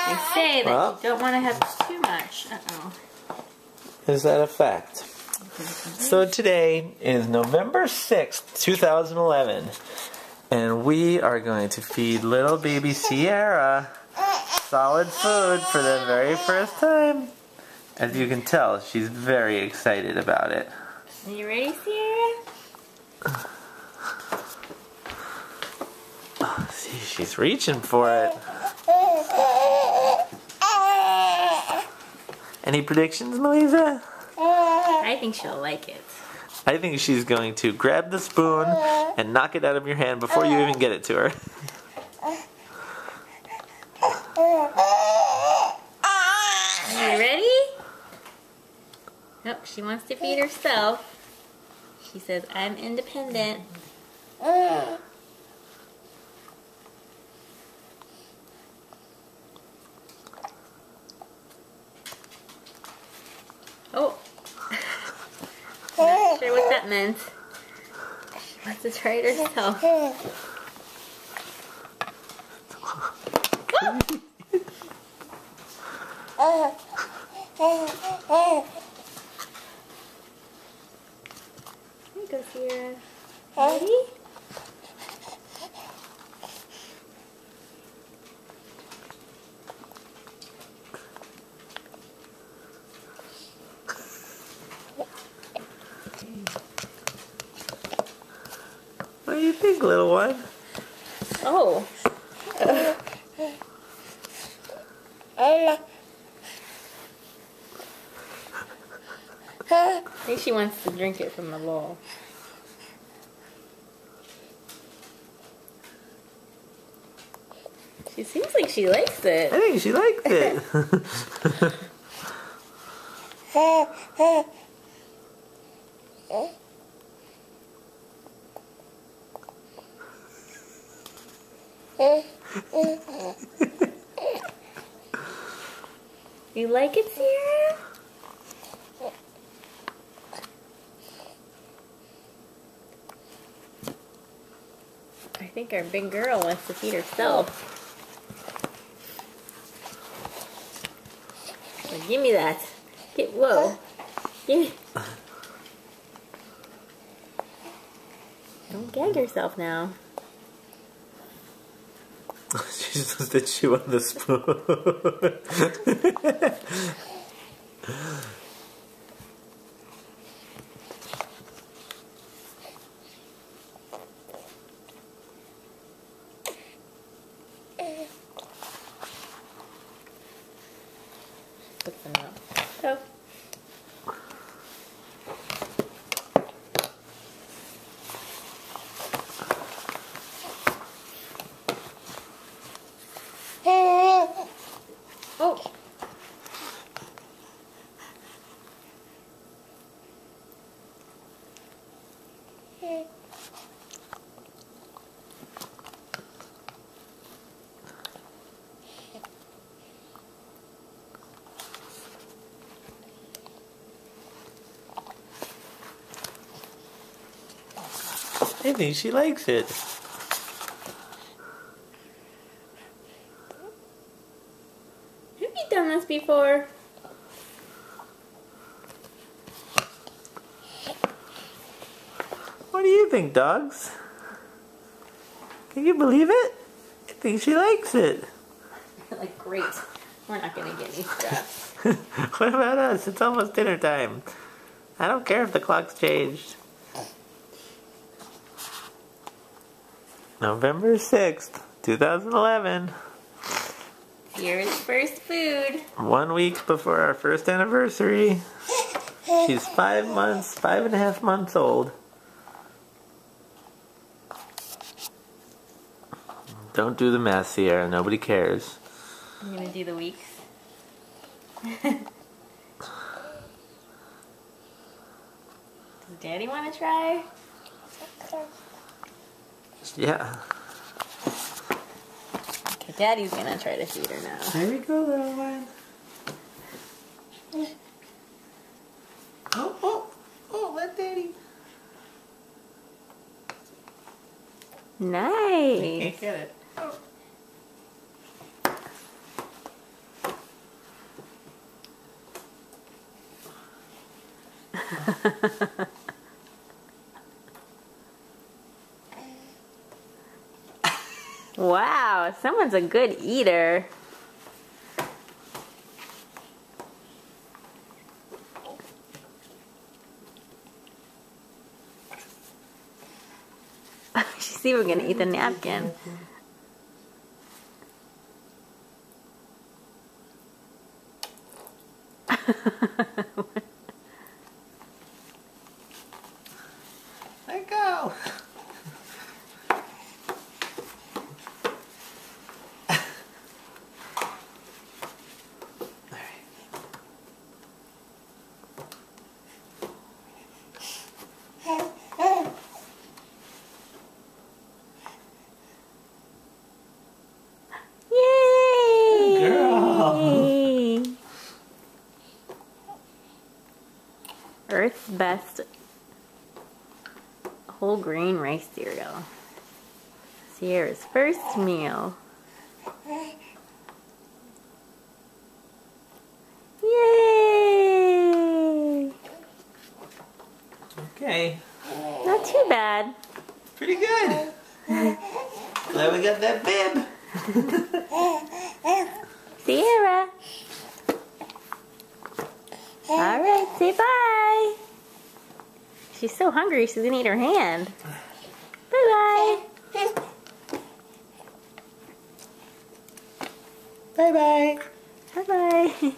They say that you don't want to have too much. Uh-oh. Is that a fact? So today is November 6th, 2011. And we are going to feed little baby Sierra solid food for the very first time. As you can tell, she's very excited about it. Are you ready, Sierra? Oh, see, she's reaching for it. Any predictions, Melissa? I think she'll like it. I think she's going to grab the spoon and knock it out of your hand before you even get it to her. Are you ready? Nope, she wants to feed herself. She says, I'm independent. Oh. Not sure what that meant. She wants to try it herself. Here you go, Sierra. Ready? What do you think, little one? Oh. I think she wants to drink it from the bowl. She seems like she likes it. I think she likes it. You like it, Sierra? I think our big girl wants to feed herself. Well, give me that. Whoa. Give me. Don't gag yourself now. She's supposed to chew on the spoon. Put some up. Go. Oh. I think she likes it. Have you done this before? What do you think, dogs? Can you believe it? I think she likes it. Like, great. We're not gonna get any stuff. What about us? It's almost dinner time. I don't care if the clock's changed. November 6th, 2011. Here's first food. 1 week before our first anniversary. She's 5.5 months old. Don't do the math, Sierra. Nobody cares. I'm gonna do the weeks. Does Daddy want to try? Yeah. Okay, Daddy's gonna try to feed her now. There we go, little one. Oh, let Daddy. Nice. Can't get it. Oh. Wow, someone's a good eater. She's even gonna eat the napkin. Let go. Yay! Girl. Earth's best whole grain rice cereal. Sierra's first meal. Yay! Okay. Not too bad. Pretty good. Glad we got that bib. Sierra. Alright, say bye. She's so hungry, she's gonna eat her hand. Bye-bye. Bye-bye. Bye-bye.